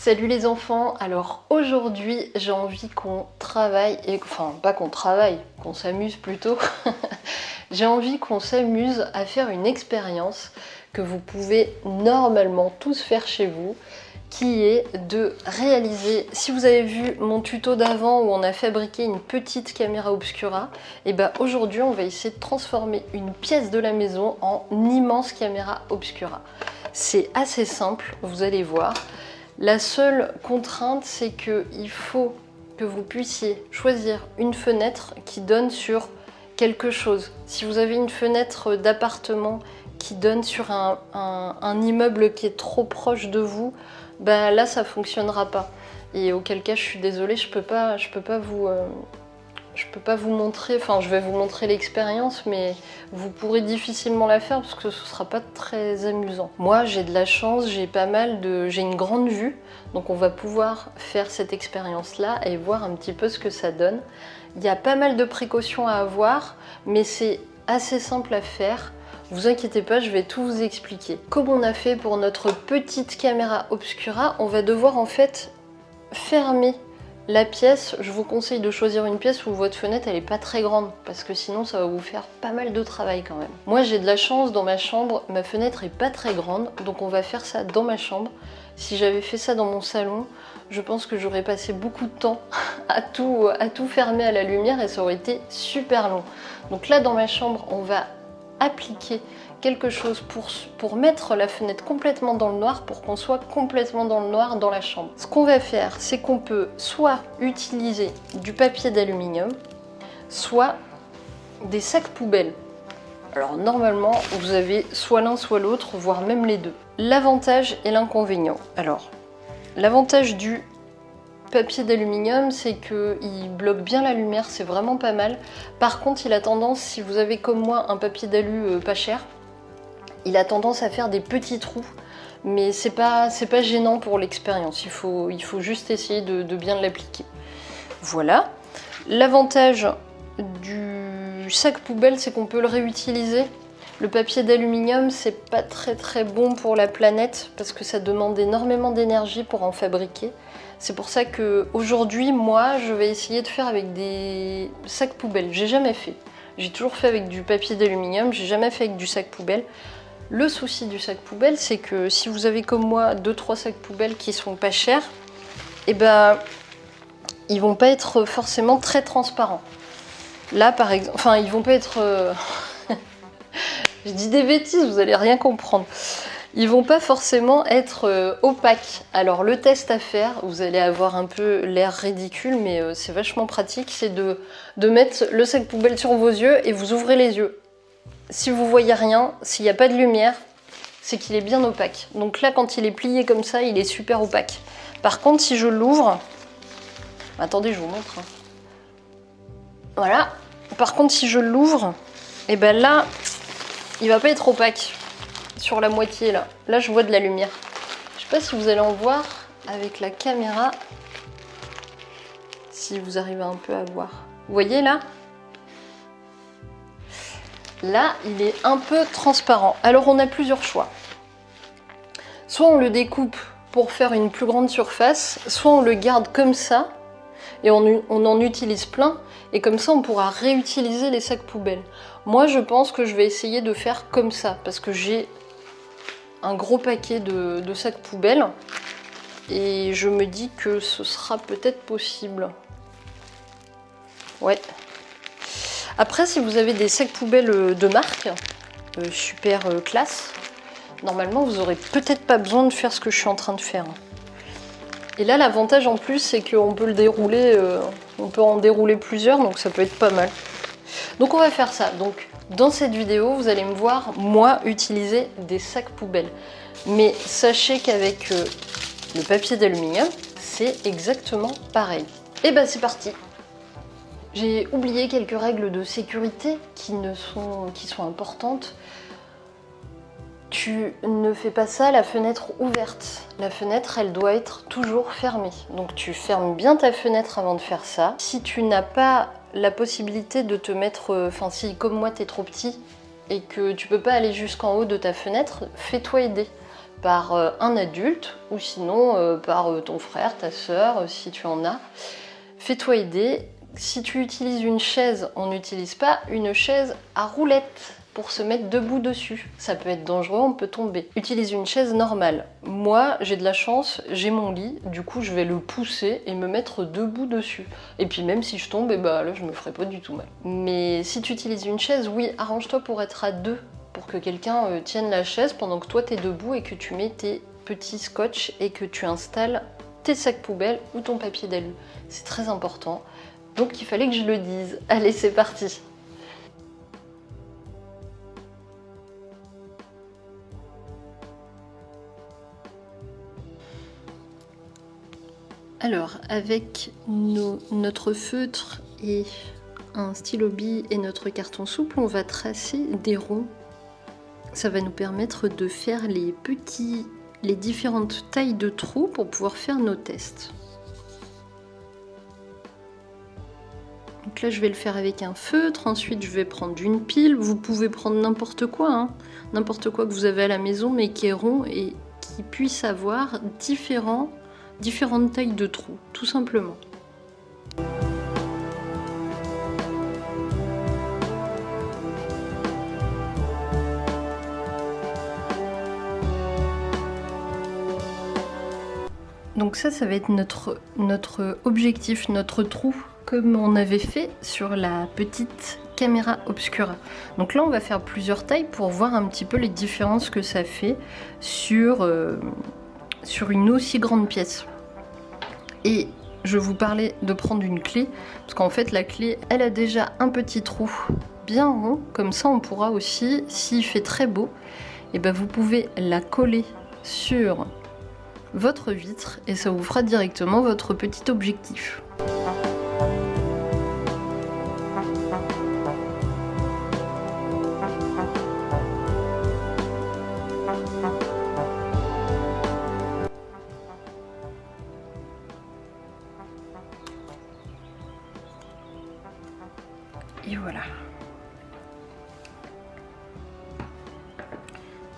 Salut les enfants, alors aujourd'hui j'ai envie qu'on travaille, enfin pas qu'on travaille, qu'on s'amuse plutôt. J'ai envie qu'on s'amuse à faire une expérience que vous pouvez normalement tous faire chez vous, qui est de réaliser, si vous avez vu mon tuto d'avant où on a fabriqué une petite caméra obscura, et ben aujourd'hui on va essayer de transformer une pièce de la maison en immense caméra obscura. C'est assez simple, vous allez voir. La seule contrainte, c'est qu'il faut que vous puissiez choisir une fenêtre qui donne sur quelque chose. Si vous avez une fenêtre d'appartement qui donne sur un immeuble qui est trop proche de vous, bah là ça fonctionnera pas. Et auquel cas je suis désolée, je peux pas vous montrer, enfin je vais vous montrer l'expérience, mais vous pourrez difficilement la faire parce que ce sera pas très amusant. Moi j'ai de la chance, j'ai une grande vue, donc on va pouvoir faire cette expérience là et voir un petit peu ce que ça donne. Il y a pas mal de précautions à avoir, mais c'est assez simple à faire. Vous inquiétez pas, je vais tout vous expliquer. Comme on a fait pour notre petite caméra obscura, on va devoir en fait fermer la pièce. Je vous conseille de choisir une pièce où votre fenêtre elle est pas très grande parce que sinon ça va vous faire pas mal de travail quand même. Moi j'ai de la chance dans ma chambre, ma fenêtre est pas très grande, donc on va faire ça dans ma chambre. Si j'avais fait ça dans mon salon, je pense que j'aurais passé beaucoup de temps à tout fermer à la lumière et ça aurait été super long. Donc là dans ma chambre on va appliquer quelque chose pour mettre la fenêtre complètement dans le noir, pour qu'on soit complètement dans le noir dans la chambre. Ce qu'on va faire, c'est qu'on peut soit utiliser du papier d'aluminium, soit des sacs poubelles. Alors normalement, vous avez soit l'un soit l'autre, voire même les deux. L'avantage et l'inconvénient. Alors, l'avantage du papier d'aluminium, c'est qu'il bloque bien la lumière, c'est vraiment pas mal. Par contre, il a tendance, si vous avez comme moi un papier d'alu pas cher, il a tendance à faire des petits trous, mais c'est pas gênant pour l'expérience. Il faut juste essayer de bien l'appliquer. Voilà. L'avantage du sac poubelle, c'est qu'on peut le réutiliser. Le papier d'aluminium, c'est pas très bon pour la planète parce que ça demande énormément d'énergie pour en fabriquer. C'est pour ça que aujourd'hui, moi, je vais essayer de faire avec des sacs poubelles. J'ai jamais fait. J'ai toujours fait avec du papier d'aluminium, j'ai jamais fait avec du sac poubelle. Le souci du sac poubelle, c'est que si vous avez comme moi 2-3 sacs poubelles qui sont pas chers, et ben ils vont pas être forcément très transparents. Là par exemple, enfin ils vont pas être je dis des bêtises, vous allez rien comprendre. Ils vont pas forcément être opaques. Alors le test à faire, vous allez avoir un peu l'air ridicule, mais c'est vachement pratique, c'est de mettre le sac poubelle sur vos yeux et vous ouvrez les yeux. Si vous voyez rien, s'il n'y a pas de lumière, c'est qu'il est bien opaque. Donc là, quand il est plié comme ça, il est super opaque. Par contre, si je l'ouvre... Attendez, je vous montre. Voilà. Par contre, si je l'ouvre, et ben là, il va pas être opaque. Sur la moitié, là. Là, je vois de la lumière. Je sais pas si vous allez en voir avec la caméra. Si vous arrivez un peu à voir. Vous voyez, là ? Là, il est un peu transparent. Alors, on a plusieurs choix. Soit on le découpe pour faire une plus grande surface, soit on le garde comme ça et on en utilise plein. Et comme ça, on pourra réutiliser les sacs poubelles. Moi, je pense que je vais essayer de faire comme ça parce que j'ai un gros paquet de sacs poubelles et je me dis que ce sera peut-être possible. Ouais. Après, si vous avez des sacs poubelles de marque, super classe, normalement vous aurez peut-être pas besoin de faire ce que je suis en train de faire. Et là, l'avantage en plus, c'est qu'on peut le dérouler, on peut en dérouler plusieurs, donc ça peut être pas mal. Donc on va faire ça. Donc dans cette vidéo, vous allez me voir, moi, utiliser des sacs poubelles. Mais sachez qu'avec le papier d'aluminium, c'est exactement pareil. Et ben c'est parti. J'ai oublié quelques règles de sécurité qui sont importantes. Tu ne fais pas ça la fenêtre ouverte. La fenêtre, elle doit être toujours fermée. Donc tu fermes bien ta fenêtre avant de faire ça. Si tu n'as pas la possibilité de te mettre... Enfin, si comme moi, t'es trop petit et que tu peux pas aller jusqu'en haut de ta fenêtre, fais-toi aider. par un adulte ou sinon par ton frère, ta sœur, si tu en as. Fais-toi aider. Si tu utilises une chaise, on n'utilise pas une chaise à roulettes pour se mettre debout dessus. Ça peut être dangereux, on peut tomber. Utilise une chaise normale. Moi, j'ai de la chance, j'ai mon lit, du coup je vais le pousser et me mettre debout dessus. Et puis même si je tombe, et bah là je me ferai pas du tout mal. Mais si tu utilises une chaise, oui, arrange-toi pour être à deux, pour que quelqu'un tienne la chaise pendant que toi t'es debout et que tu mets tes petits scotch et que tu installes tes sacs poubelles ou ton papier d'alu. C'est très important. Donc il fallait que je le dise. Allez, c'est parti. Alors, avec notre feutre et un stylo bille et notre carton souple, on va tracer des ronds. Ça va nous permettre de faire les différentes tailles de trous pour pouvoir faire nos tests. Donc là, je vais le faire avec un feutre. Ensuite, je vais prendre une pile. Vous pouvez prendre n'importe quoi, hein. N'importe quoi que vous avez à la maison, mais qui est rond et qui puisse avoir différentes tailles de trous, tout simplement. Donc ça va être notre objectif, notre trou, comme on avait fait sur la petite caméra obscura. Donc là, on va faire plusieurs tailles pour voir un petit peu les différences que ça fait sur une aussi grande pièce. Et je vous parlais de prendre une clé, parce qu'en fait la clé, elle a déjà un petit trou bien rond, comme ça on pourra aussi, s'il fait très beau, et ben vous pouvez la coller sur votre vitre et ça vous fera directement votre petit objectif. Et voilà.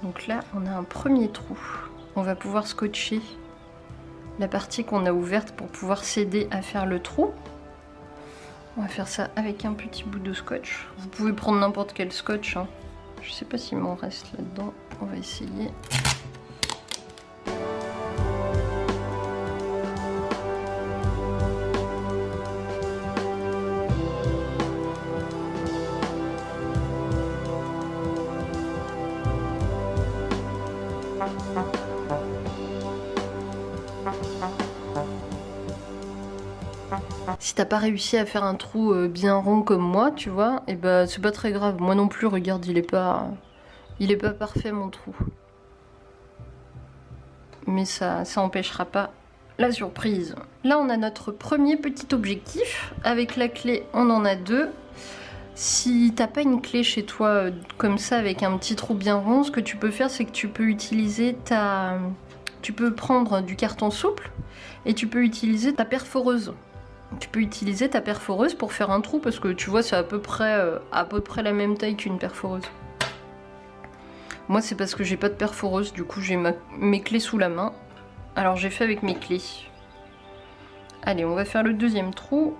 Donc là, on a un premier trou. On va pouvoir scotcher la partie qu'on a ouverte pour pouvoir s'aider à faire le trou. On va faire ça avec un petit bout de scotch. Vous pouvez prendre n'importe quel scotch, hein. Je sais pas s'il m'en reste là-dedans. On va essayer. Si t'as pas réussi à faire un trou bien rond comme moi, tu vois, et bah c'est pas très grave. Moi non plus, regarde, il est pas parfait mon trou. Mais ça empêchera pas la surprise. Là, on a notre premier petit objectif. Avec la clé, on en a deux. Si t'as pas une clé chez toi comme ça avec un petit trou bien rond, ce que tu peux faire, c'est que tu peux utiliser tu peux prendre du carton souple et tu peux utiliser ta perforeuse. Tu peux utiliser ta perforeuse pour faire un trou parce que tu vois, c'est à peu près la même taille qu'une perforeuse. Moi, c'est parce que j'ai pas de perforeuse, du coup j'ai mes clés sous la main. Alors j'ai fait avec mes clés. Allez, on va faire le deuxième trou.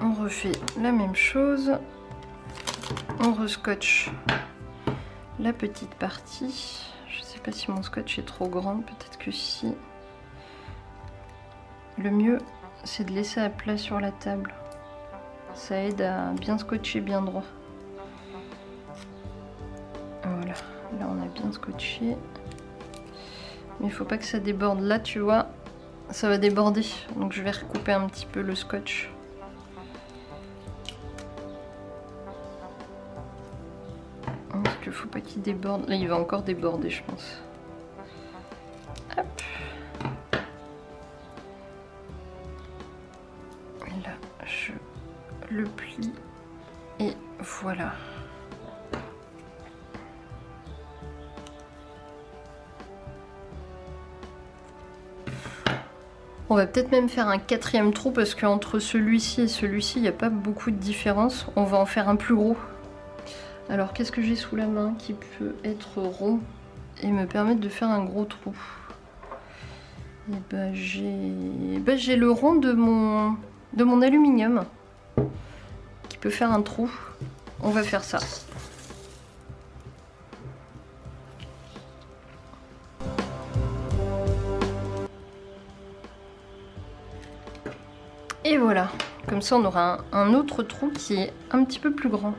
On refait la même chose. On rescotche la petite partie. Je sais pas si mon scotch est trop grand, peut-être que si. Le mieux, c'est de laisser à plat sur la table. Ça aide à bien scotcher bien droit. Voilà, là on a bien scotché. Mais il faut pas que ça déborde. Là, tu vois, ça va déborder. Donc je vais recouper un petit peu le scotch. Parce qu'il faut pas qu'il déborde. Là, il va encore déborder, je pense. Hop. Et là, je le plie. Et voilà. On va peut-être même faire un 4e trou parce qu'entre celui-ci et celui-ci, il n'y a pas beaucoup de différence. On va en faire un plus gros. Alors qu'est-ce que j'ai sous la main qui peut être rond et me permettre de faire un gros trou? Et j'ai le rond de mon aluminium qui peut faire un trou. On va faire ça. Et voilà, comme ça on aura un autre trou qui est un petit peu plus grand.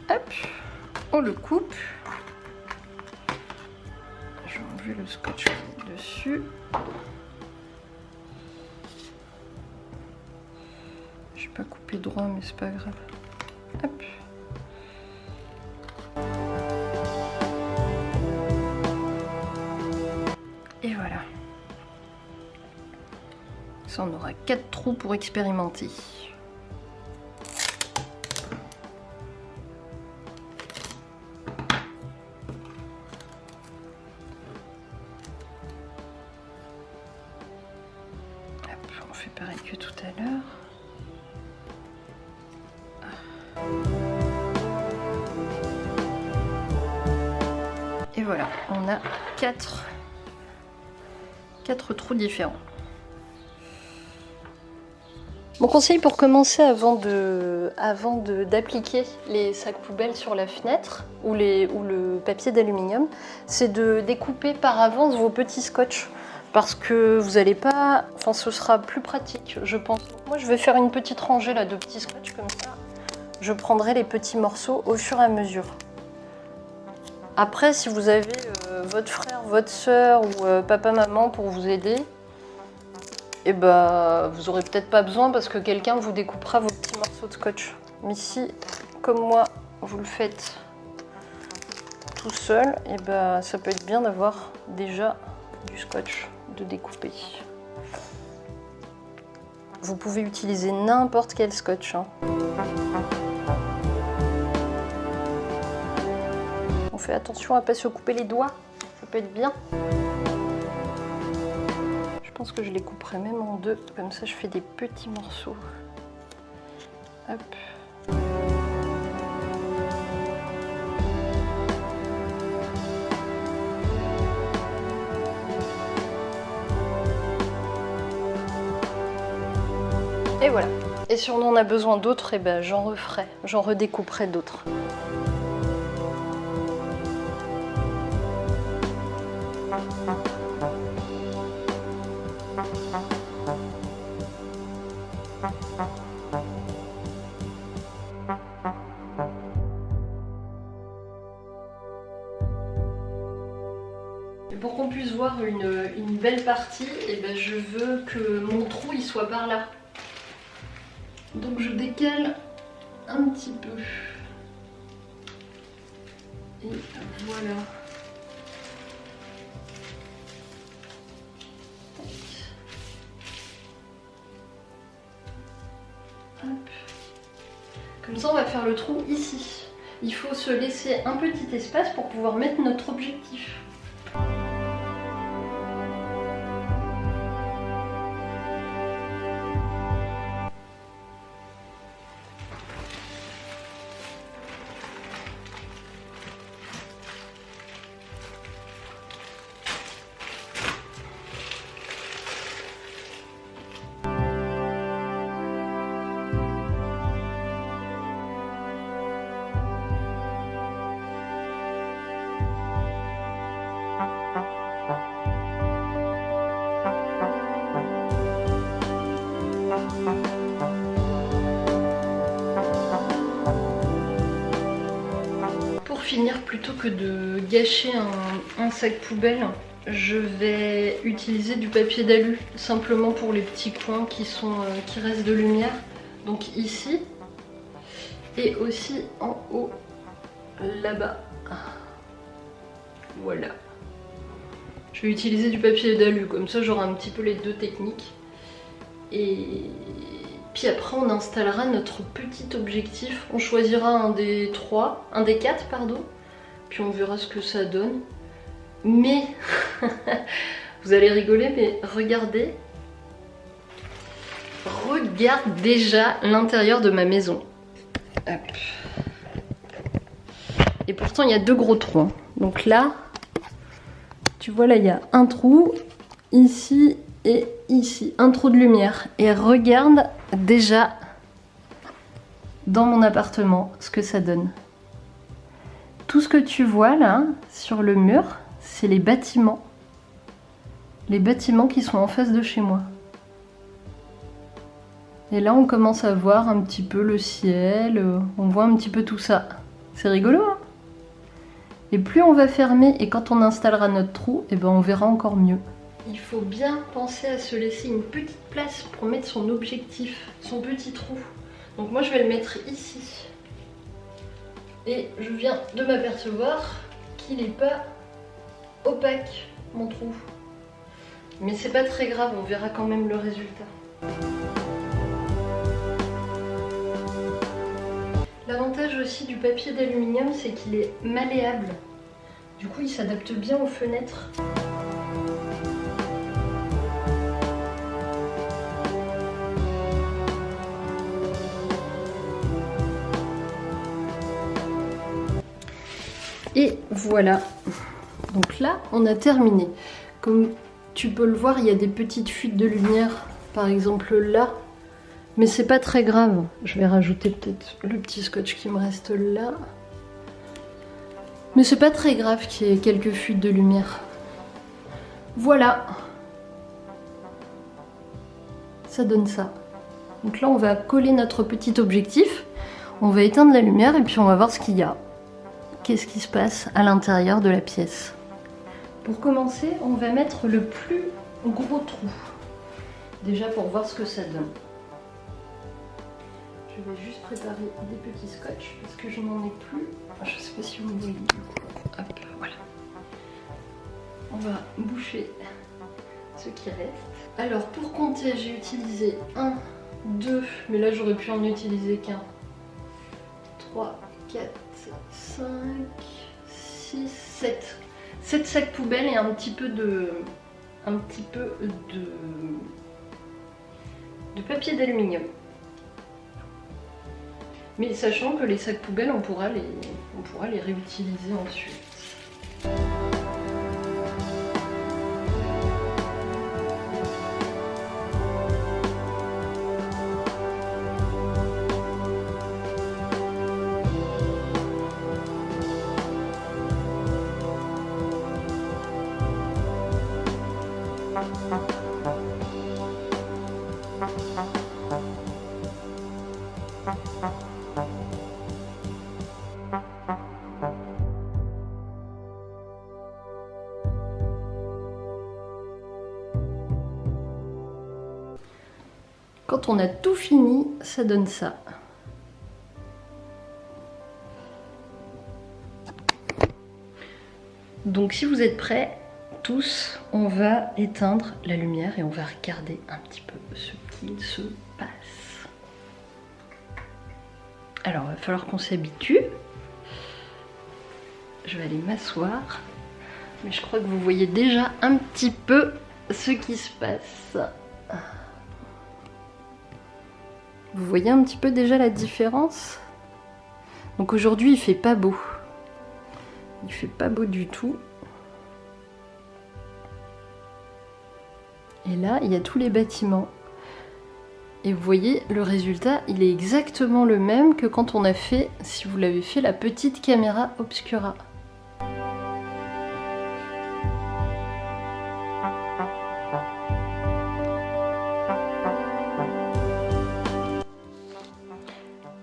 Hop, on le coupe. Je vais enlever le scotch dessus. Je vais pas couper droit, mais c'est pas grave. Hop. Et voilà. Ça, on aura 4 trous pour expérimenter. On fait pareil que tout à l'heure. Et voilà, on a 4 trous différents. Mon conseil pour commencer avant d'appliquer les sacs poubelles sur la fenêtre ou le papier d'aluminium, c'est de découper par avance vos petits scotch. Parce que vous n'allez pas... Enfin, ce sera plus pratique, je pense. Moi, je vais faire une petite rangée là, de petits scotch comme ça. Je prendrai les petits morceaux au fur et à mesure. Après, si vous avez votre frère, votre soeur ou papa, maman pour vous aider, et bah, vous aurez peut-être pas besoin parce que quelqu'un vous découpera vos petits morceaux de scotch. Mais si, comme moi, vous le faites tout seul, et bah, ça peut être bien d'avoir déjà du scotch de découper. Vous pouvez utiliser n'importe quel scotch. On fait attention à ne pas se couper les doigts, ça peut être bien. Je pense que je les couperai même en deux, comme ça je fais des petits morceaux. Hop. Et voilà. Et si on en a besoin d'autres, eh ben, j'en referai, j'en redécouperai d'autres. Pour qu'on puisse voir une belle partie, eh ben, je veux que mon trou il soit par là. Donc je décale un petit peu. Et voilà. Hop. Comme ça on va faire le trou ici. Il faut se laisser un petit espace pour pouvoir mettre notre objectif. Pour finir, plutôt que de gâcher un sac poubelle, je vais utiliser du papier d'alu, simplement pour les petits coins qui restent de lumière. Donc ici, et aussi en haut, là-bas. Voilà. Je vais utiliser du papier d'alu, comme ça j'aurai un petit peu les deux techniques. Et puis après on installera notre petit objectif. On choisira un des 4, pardon. Puis on verra ce que ça donne. Mais Vous allez rigoler, mais regardez. Regarde déjà l'intérieur de ma maison. Hop. Et pourtant il y a 2 gros trous. Hein. Donc là, tu vois là il y a un trou, ici et ici. Un trou de lumière. Et regarde déjà dans mon appartement ce que ça donne. Tout ce que tu vois là sur le mur, c'est les bâtiments. Les bâtiments qui sont en face de chez moi. Et là on commence à voir un petit peu le ciel, on voit un petit peu tout ça. C'est rigolo hein. Et plus on va fermer et quand on installera notre trou, et ben on verra encore mieux. Il faut bien penser à se laisser une petite place pour mettre son objectif, son petit trou. Donc moi je vais le mettre ici. Et je viens de m'apercevoir qu'il n'est pas opaque mon trou. Mais c'est pas très grave, on verra quand même le résultat. L'avantage aussi du papier d'aluminium, c'est qu'il est malléable. Du coup, il s'adapte bien aux fenêtres. Et voilà. Donc là, on a terminé. Comme tu peux le voir, il y a des petites fuites de lumière, par exemple là. Mais c'est pas très grave. Je vais rajouter peut-être le petit scotch qui me reste là. Mais c'est pas très grave qu'il y ait quelques fuites de lumière. Voilà. Ça donne ça. Donc là, on va coller notre petit objectif. On va éteindre la lumière et puis on va voir ce qu'il y a. Qu'est-ce qui se passe à l'intérieur de la pièce. Pour commencer, on va mettre le plus gros trou. Déjà pour voir ce que ça donne. Je vais juste préparer des petits scotch parce que je n'en ai plus. Je sais pas si vous me voyez du coup. Hop, voilà. On va boucher ce qui reste. Alors pour compter, j'ai utilisé 1, 2, mais là j'aurais pu en utiliser qu'un. 3, 4, 5, 6, 7. 7 sacs poubelles et un petit peu de papier d'aluminium. Mais sachant que les sacs poubelles, on pourra les réutiliser ensuite. Quand on a tout fini, ça donne ça. Donc si vous êtes prêts, tous, on va éteindre la lumière et on va regarder un petit peu ce qu'il se passe. Alors, il va falloir qu'on s'habitue. Je vais aller m'asseoir. Mais je crois que vous voyez déjà un petit peu ce qui se passe. Vous voyez un petit peu déjà la différence? Donc aujourd'hui, il fait pas beau. Il fait pas beau du tout. Et là, il y a tous les bâtiments. Et vous voyez, le résultat, il est exactement le même que quand on a fait, si vous l'avez fait, la petite caméra obscura.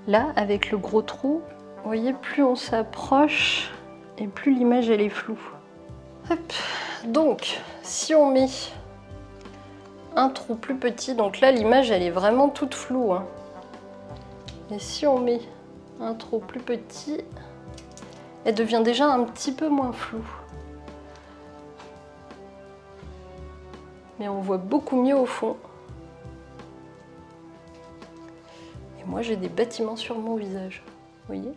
Là, avec le gros trou, vous voyez, plus on s'approche et plus l'image elle est floue. Hop. Donc, si on met un trou plus petit, donc là l'image elle est vraiment toute floue. Hein. Et si on met un trou plus petit, elle devient déjà un petit peu moins floue. Mais on voit beaucoup mieux au fond. Moi j'ai des bâtiments sur mon visage, vous voyez?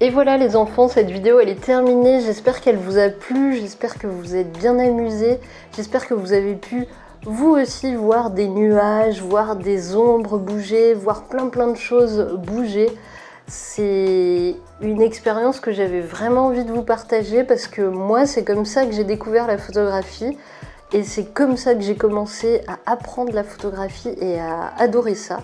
Et voilà les enfants, cette vidéo elle est terminée, j'espère qu'elle vous a plu, j'espère que vous êtes bien amusés, j'espère que vous avez pu vous aussi voir des nuages, voir des ombres bouger, voir plein de choses bouger. C'est une expérience que j'avais vraiment envie de vous partager parce que moi c'est comme ça que j'ai découvert la photographie. Et c'est comme ça que j'ai commencé à apprendre la photographie et à adorer ça.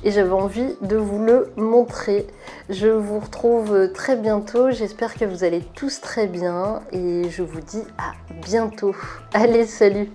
Et j'avais envie de vous le montrer. Je vous retrouve très bientôt. J'espère que vous allez tous très bien. Et je vous dis à bientôt. Allez, salut!